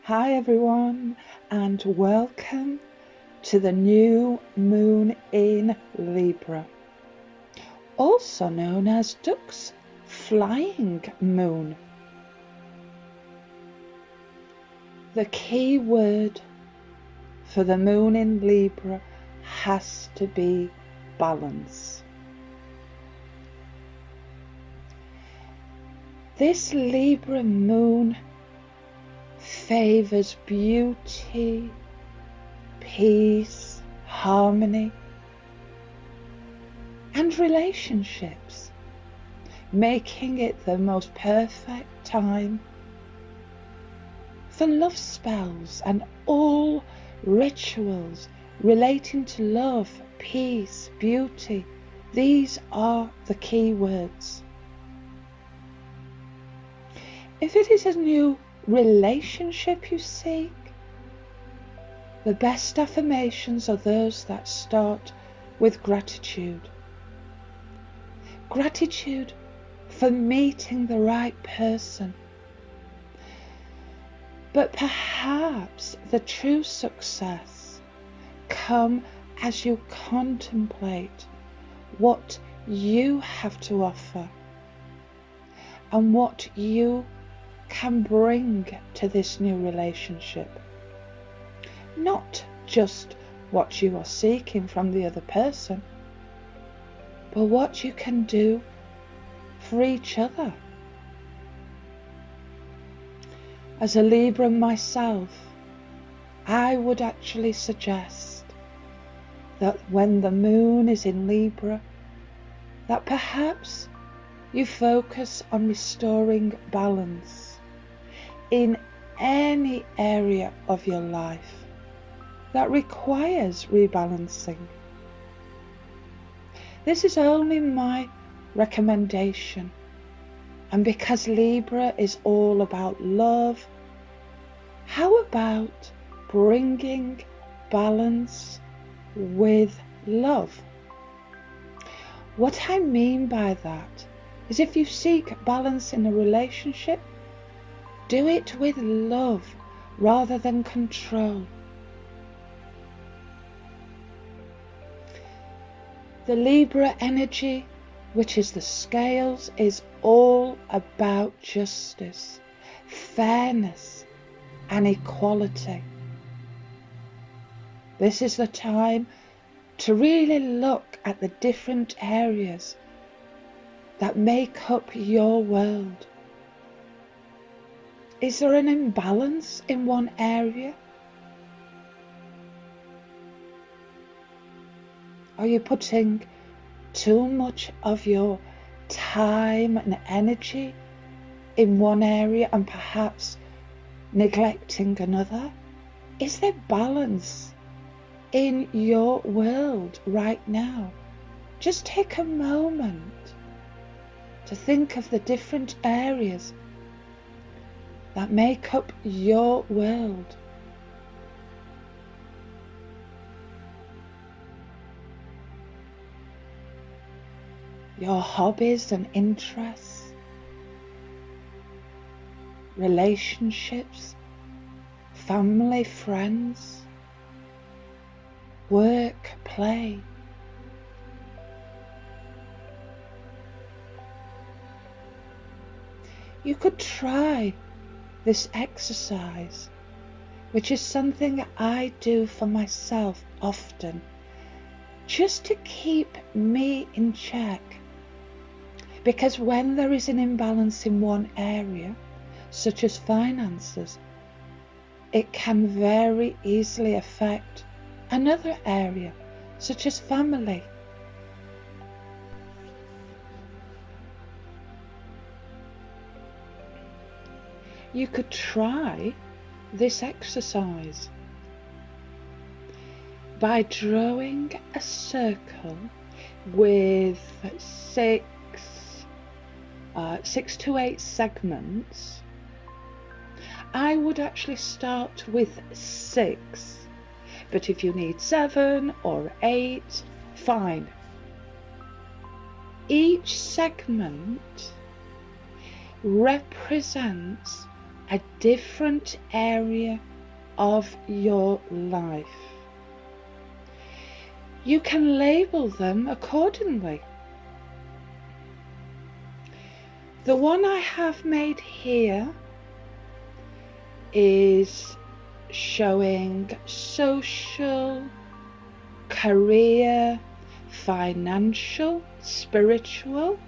Hi everyone, and welcome to the new moon in Libra, also known as Duck's flying moon. The key word for the moon in Libra has to be balance. This Libra moon favors beauty, peace, harmony, and relationships, making it the most perfect time for love spells and all rituals relating to love, peace, beauty. These are the key words. If it is a new relationship you seek, the best affirmations are those that start with gratitude. Gratitude for meeting the right person. But perhaps the true success comes as you contemplate what you have to offer and what you can bring to this new relationship. Not just what you are seeking from the other person, but what you can do for each other. As a Libra myself, I would actually suggest that when the moon is in Libra, that perhaps you focus on restoring balance in any area of your life that requires rebalancing. This is only my recommendation, and because Libra is all about love, how about bringing balance with love? What I mean by that is, if you seek balance in a relationship, do it with love rather than control. The Libra energy, which is the scales, is all about justice, fairness, and equality. This is the time to really look at the different areas that make up your world. Is there an imbalance in one area? Are you putting too much of your time and energy in one area and perhaps neglecting another? Is there balance in your world right now? Just take a moment to think of the different areas that make up your world. Your hobbies and interests, relationships, family, friends, work, play. You could try this exercise, which is something I do for myself often, just to keep me in check. Because when there is an imbalance in one area, such as finances, it can very easily affect another area, such as family. You could try this exercise by drawing a circle with six to 8 segments. I would actually start with 6, but if you need 7 or 8, fine. Each segment represents a different area of your life. You can label them accordingly. The one I have made here is showing social, career, financial, spiritual,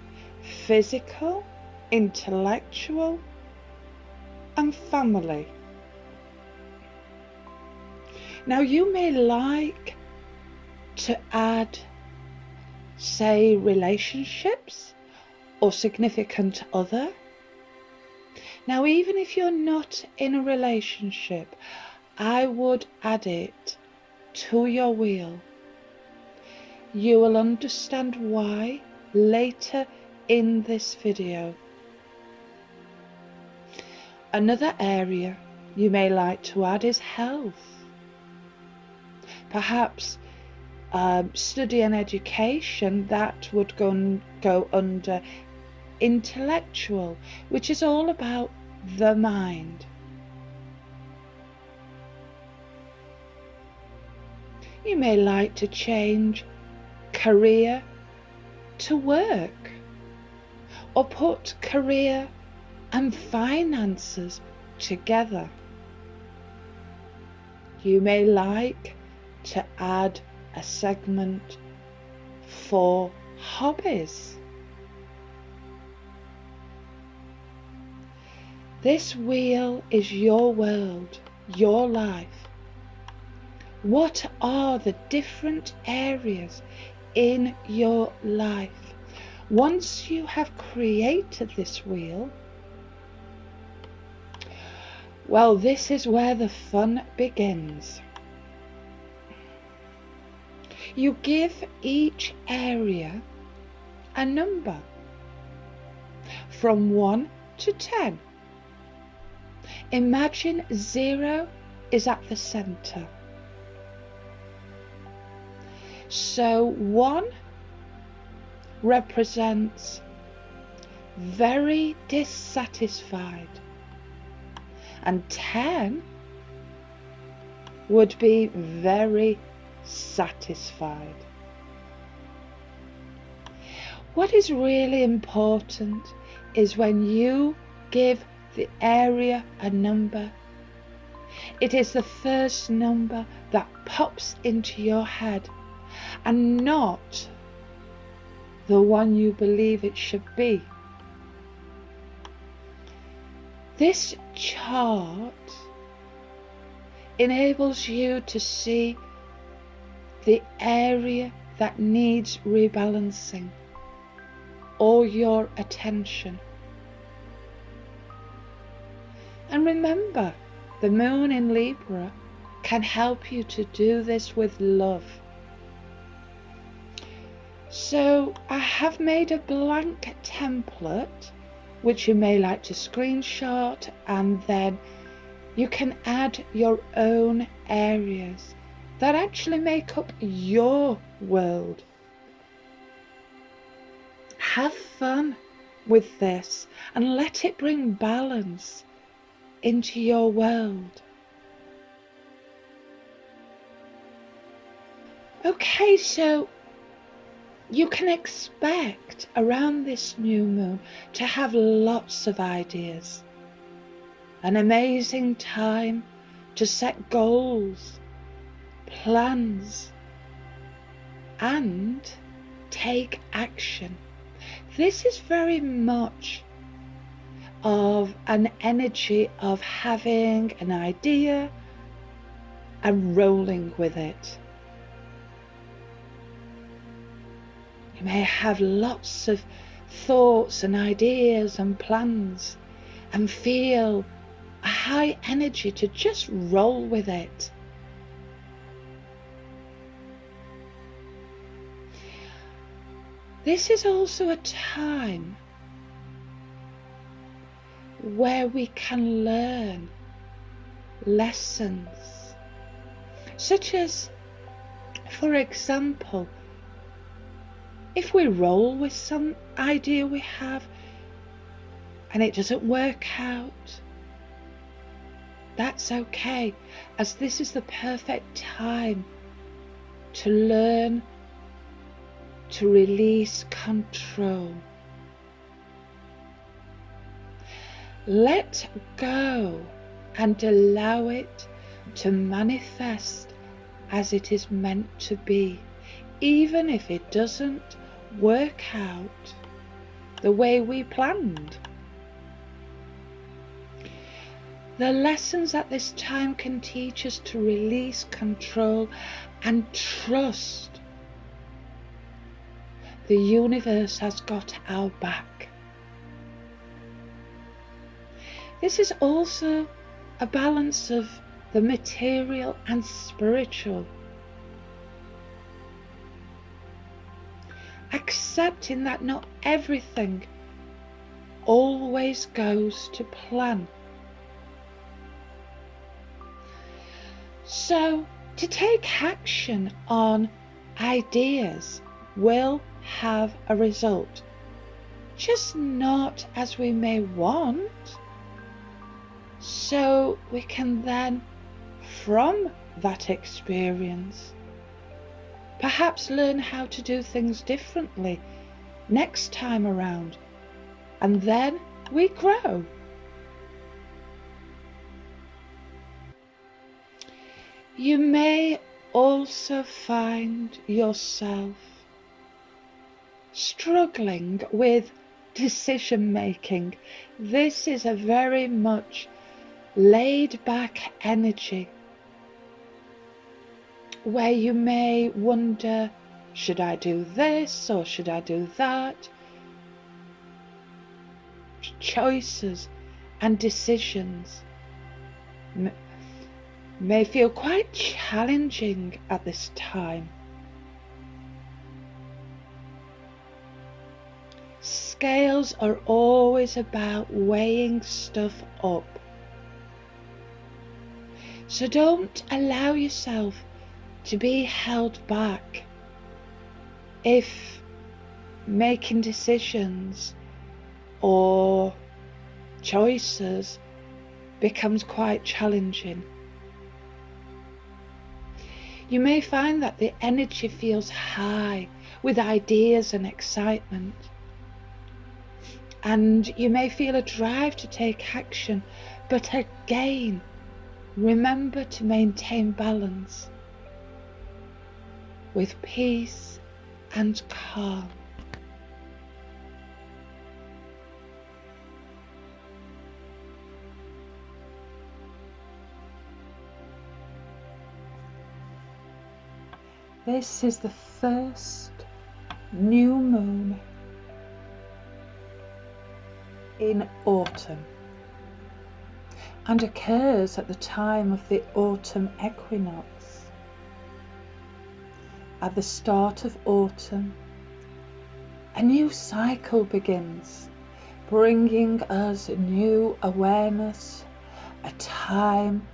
physical, intellectual, and family. Now you may like to add, say, relationships or significant other. Now, even if you're not in a relationship, I would add it to your wheel. You will understand why later in this video. Another area you may like to add is health. Perhaps study and education, that would go under intellectual, which is all about the mind. You may like to change career to work, or put career and finances together. You may like to add a segment for hobbies. This wheel is your world, your life. What are the different areas in your life? Once you have created this wheel, well, this is where the fun begins. You give each area a number from 1 to 10. Imagine 0 is at the center. So 1 represents very dissatisfied, and 10 would be very satisfied. What is really important is when you give the area a number, it is the first number that pops into your head and not the one you believe it should be. This chart enables you to see the area that needs rebalancing or your attention. And remember, the moon in Libra can help you to do this with love. So I have made a blank template which you may like to screenshot, and then you can add your own areas that actually make up your world. Have fun with this and let it bring balance into your world. Okay, so you can expect around this new moon to have lots of ideas. An amazing time to set goals, plans, and take action. This is very much of an energy of having an idea and rolling with it. You may have lots of thoughts and ideas and plans and feel a high energy to just roll with it. This is also a time where we can learn lessons, such as, for example, if we roll with some idea we have and it doesn't work out, That's okay, as this is the perfect time to learn to release control. Let go and allow it to manifest as it is meant to be, even if it doesn't work out the way we planned. The lessons at this time can teach us to release control and trust the universe has got our back. This is also a balance of the material and spiritual. Accepting that not everything always goes to plan. So, to take action on ideas will have a result, just not as we may want. So we can then, from that experience, perhaps learn how to do things differently next time around, and then we grow. You may also find yourself struggling with decision making. This is a very much laid back energy where you may wonder, should I do this or should I do that? Choices and decisions may feel quite challenging at this time. Scales are always about weighing stuff up. So don't allow yourself to be held back if making decisions or choices becomes quite challenging. You may find that the energy feels high with ideas and excitement, and you may feel a drive to take action, but again, remember to maintain balance with peace and calm. This is the first new moon in autumn and occurs at the time of the autumn equinox. At the start of autumn, a new cycle begins, bringing us new awareness, a time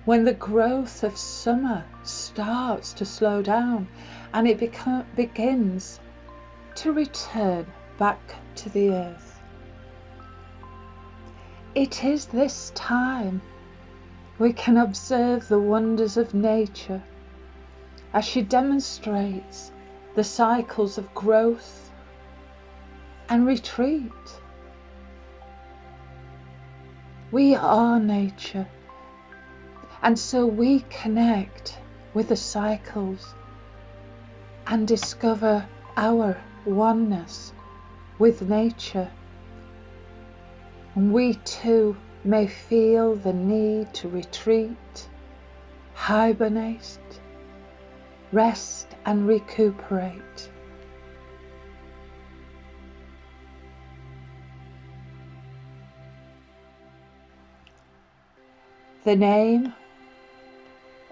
when the growth of summer starts to slow down and it begins to return back to the earth. It is this time we can observe the wonders of nature as she demonstrates the cycles of growth and retreat. We are nature, and so we connect with the cycles and discover our oneness with nature. And we too may feel the need to retreat, hibernate, rest and recuperate. The name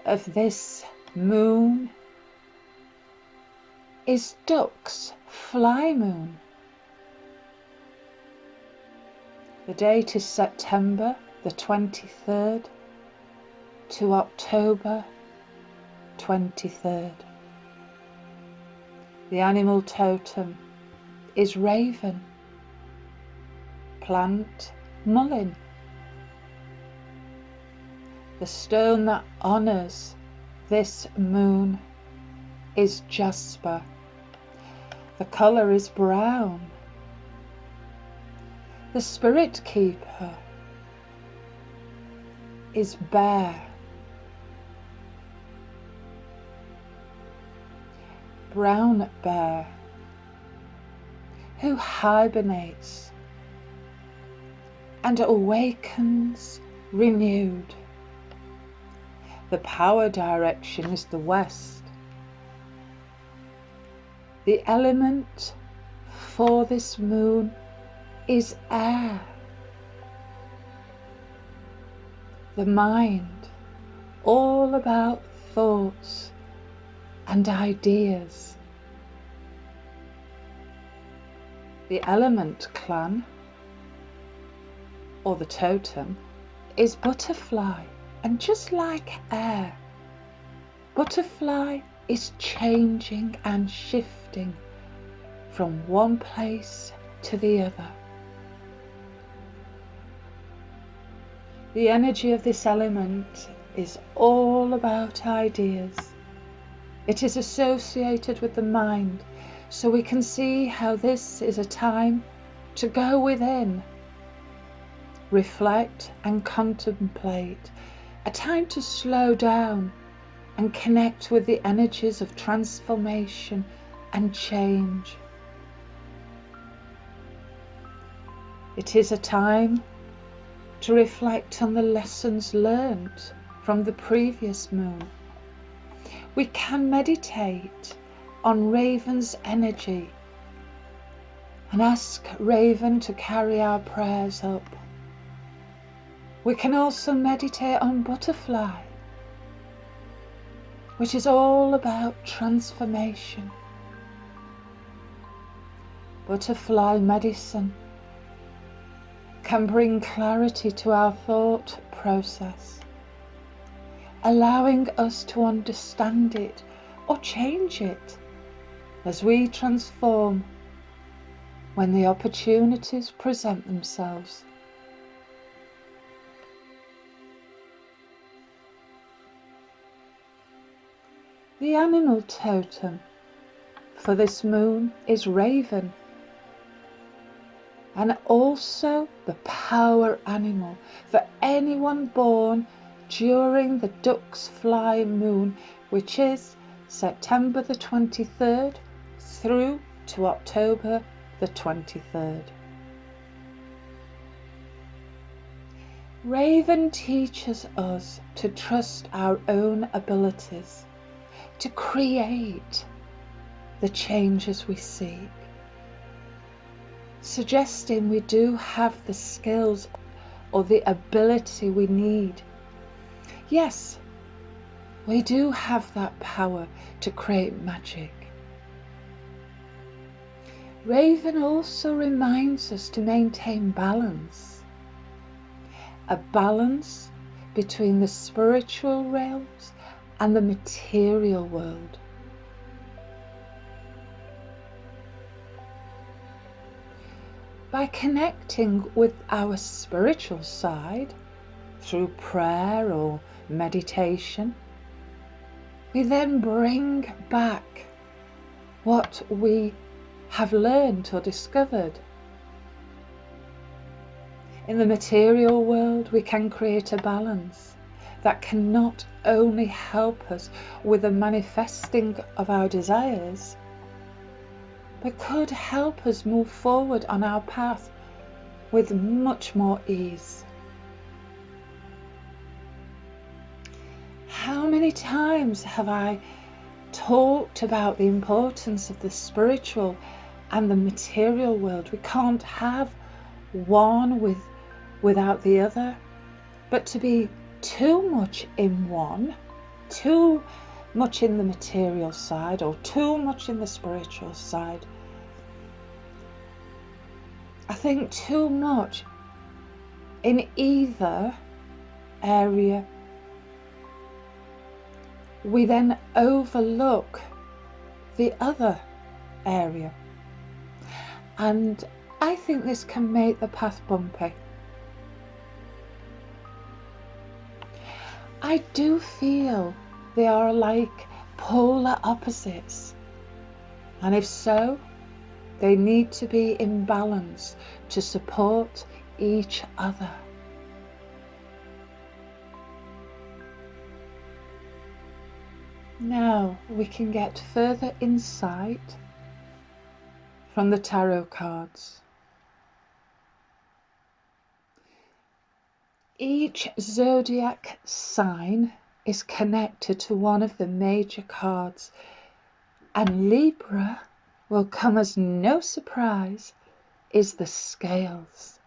of this moon is Duck's Fly Moon. The date is September the 23rd to October 23rd. The animal totem is raven, plant mullein. The stone that honours this moon is jasper. The colour is brown. The spirit keeper is bear. Brown bear, who hibernates and awakens renewed. The power direction is the west. The element for this moon is air. The mind, all about thoughts and ideas. The element clan, or the totem, is butterfly, and just like air, butterfly is changing and shifting from one place to the other. The energy of this element is all about ideas. It is associated with the mind, so we can see how this is a time to go within, reflect and contemplate, a time to slow down and connect with the energies of transformation and change. It is a time to reflect on the lessons learned from the previous moon. We can meditate on Raven's energy and ask Raven to carry our prayers up. We can also meditate on Butterfly, which is all about transformation. Butterfly medicine can bring clarity to our thought process, allowing us to understand it or change it as we transform when the opportunities present themselves. The animal totem for this moon is Raven, and also the power animal for anyone born during the Duck's Fly moon, which is September the 23rd through to October the 23rd. Raven teaches us to trust our own abilities, to create the changes we seek, suggesting we do have the skills or the ability we need. Yes, we do have that power to create magic. Raven also reminds us to maintain balance, a balance between the spiritual realms and the material world. By connecting with our spiritual side through prayer or meditation, we then bring back what we have learned or discovered. In the material world, we can create a balance that can not only help us with the manifesting of our desires, but could help us move forward on our path with much more ease. How many times have I talked about the importance of the spiritual and the material world? We can't have one without the other, but to be too much in one, too much in the material side or too much in the spiritual side, I think too much in either area, we then overlook the other area, and I think this can make the path bumpy. I do feel they are like polar opposites. And if so, they need to be in balance to support each other. Now we can get further insight from the tarot cards. Each zodiac sign is connected to one of the major cards, and Libra will come as no surprise, is the scales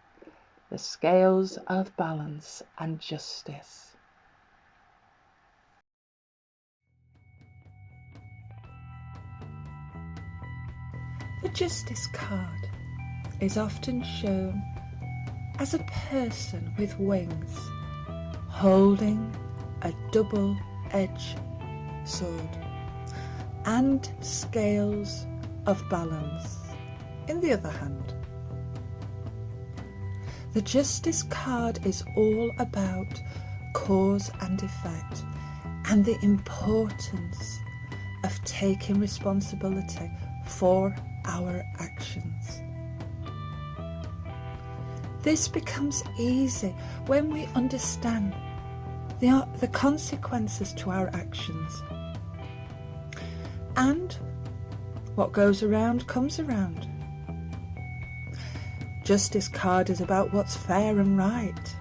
of balance and justice. The Justice card is often shown as a person with wings holding a double-edged sword and scales of balance in the other hand. The Justice card is all about cause and effect and the importance of taking responsibility for our actions. This becomes easy when we understand the consequences to our actions. And what goes around comes around. Justice card is about what's fair and right.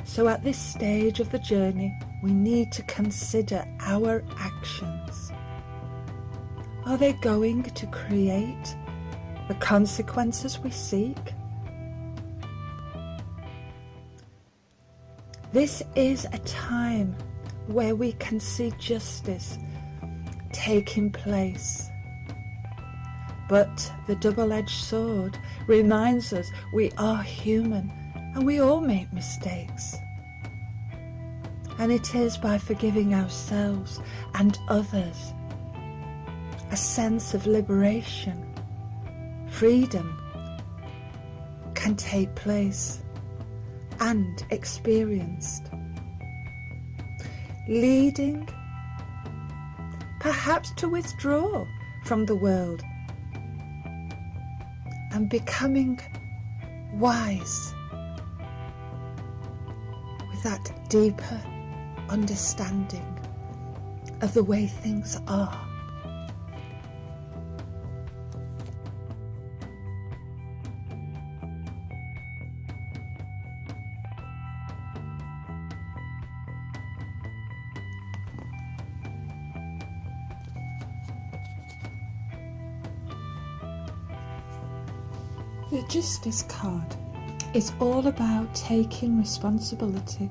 So at this stage of the journey, we need to consider our actions. Are they going to create the consequences we seek? This is a time where we can see justice taking place. But the double-edged sword reminds us we are human and we all make mistakes. And it is by forgiving ourselves and others a sense of liberation, freedom can take place and experienced, leading perhaps to withdraw from the world and becoming wise with that deeper understanding of the way things are. The Justice card is all about taking responsibility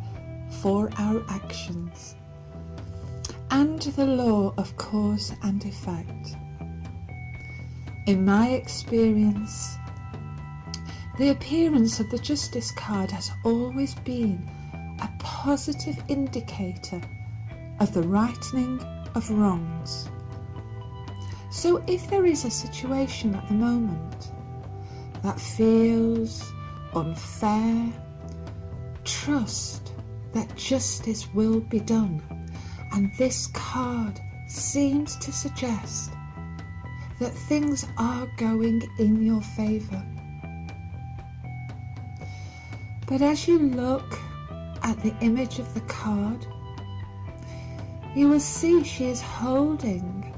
for our actions and the law of cause and effect. In my experience, the appearance of the Justice card has always been a positive indicator of the righting of wrongs. So if there is a situation at the moment that feels unfair, trust that justice will be done. And this card seems to suggest that things are going in your favour. But as you look at the image of the card, you will see she is holding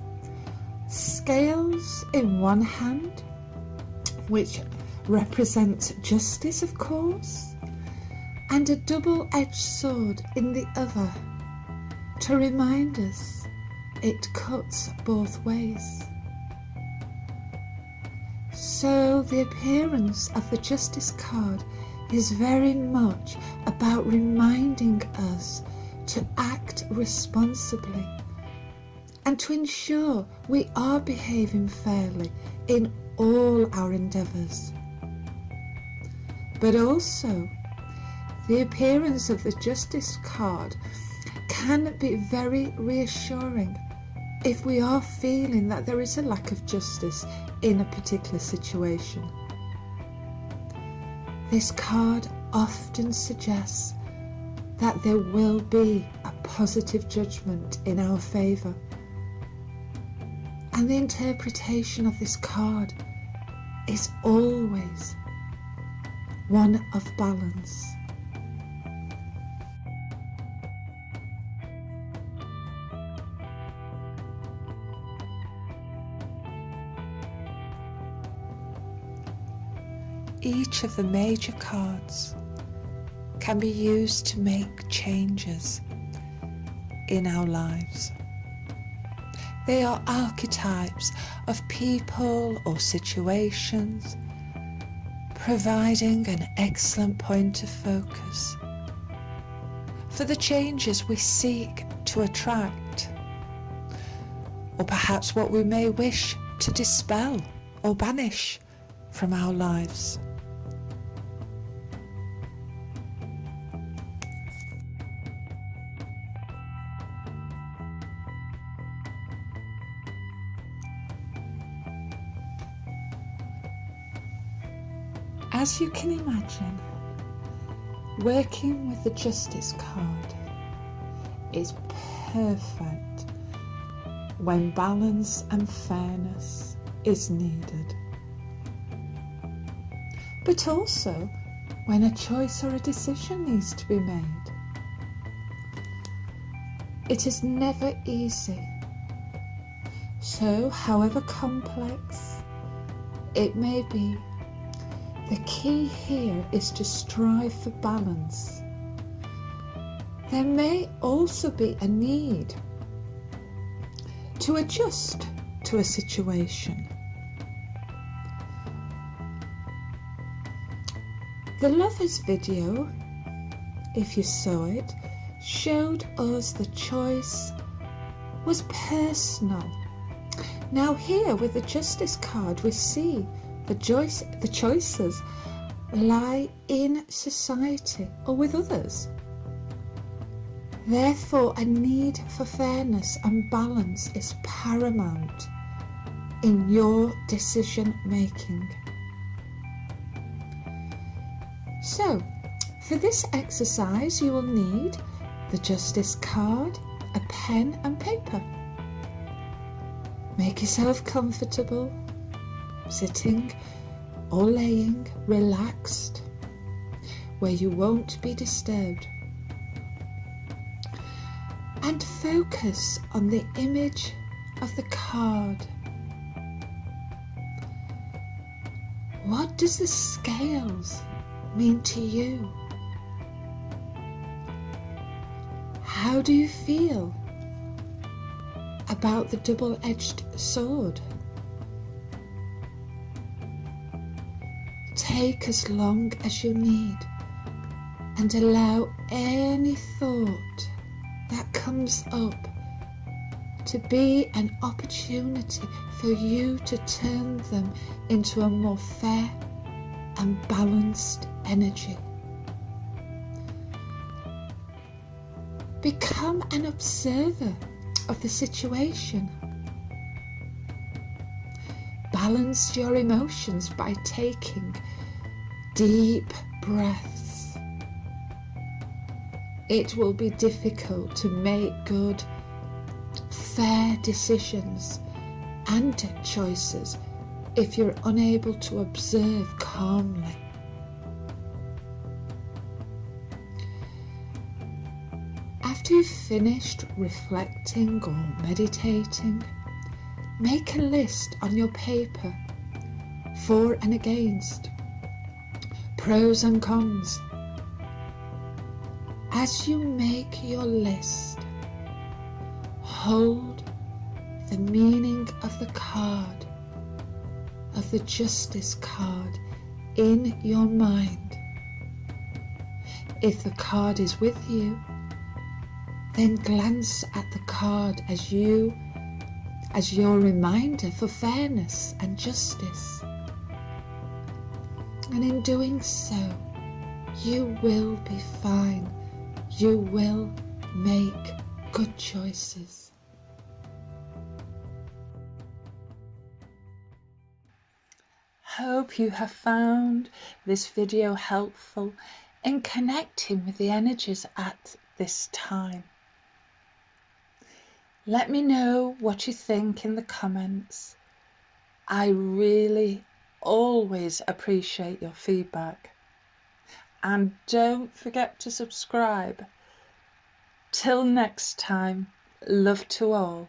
scales in one hand, which represents justice, of course, and a double-edged sword in the other to remind us it cuts both ways. So the appearance of the Justice card is very much about reminding us to act responsibly and to ensure we are behaving fairly in all our endeavours. But also, the appearance of the Justice card can be very reassuring if we are feeling that there is a lack of justice in a particular situation. This card often suggests that there will be a positive judgment in our favour. And the interpretation of this card is always one of balance. Each of the major cards can be used to make changes in our lives. They are archetypes of people or situations, providing an excellent point of focus for the changes we seek to attract, or perhaps what we may wish to dispel or banish from our lives. As you can imagine, working with the Justice card is perfect when balance and fairness is needed, but also when a choice or a decision needs to be made. It is never easy, so however complex it may be, the key here is to strive for balance. There may also be a need to adjust to a situation. The Lovers video, if you saw it, showed us the choice was personal. Now here with the Justice card we see the choices lie in society or with others. Therefore, a need for fairness and balance is paramount in your decision making. So, for this exercise, you will need the Justice card, a pen and paper. Make yourself comfortable, sitting or laying relaxed, where you won't be disturbed. And focus on the image of the card. What does the scales mean to you? How do you feel about the double-edged sword? Take as long as you need and allow any thought that comes up to be an opportunity for you to turn them into a more fair and balanced energy. Become an observer of the situation. Balance your emotions by taking deep breaths. It will be difficult to make good, fair decisions and choices if you're unable to observe calmly. After you've finished reflecting or meditating, make a list on your paper, for and against, pros and cons. As you make your list, hold the meaning of the card, of the Justice card, in your mind. If the card is with you, then glance at the card as your reminder for fairness and justice. And in doing so, you will be fine. You will make good choices. Hope you have found this video helpful in connecting with the energies at this time. Let me know what you think in the comments. I really always appreciate your feedback. And don't forget to subscribe. Till next time, love to all.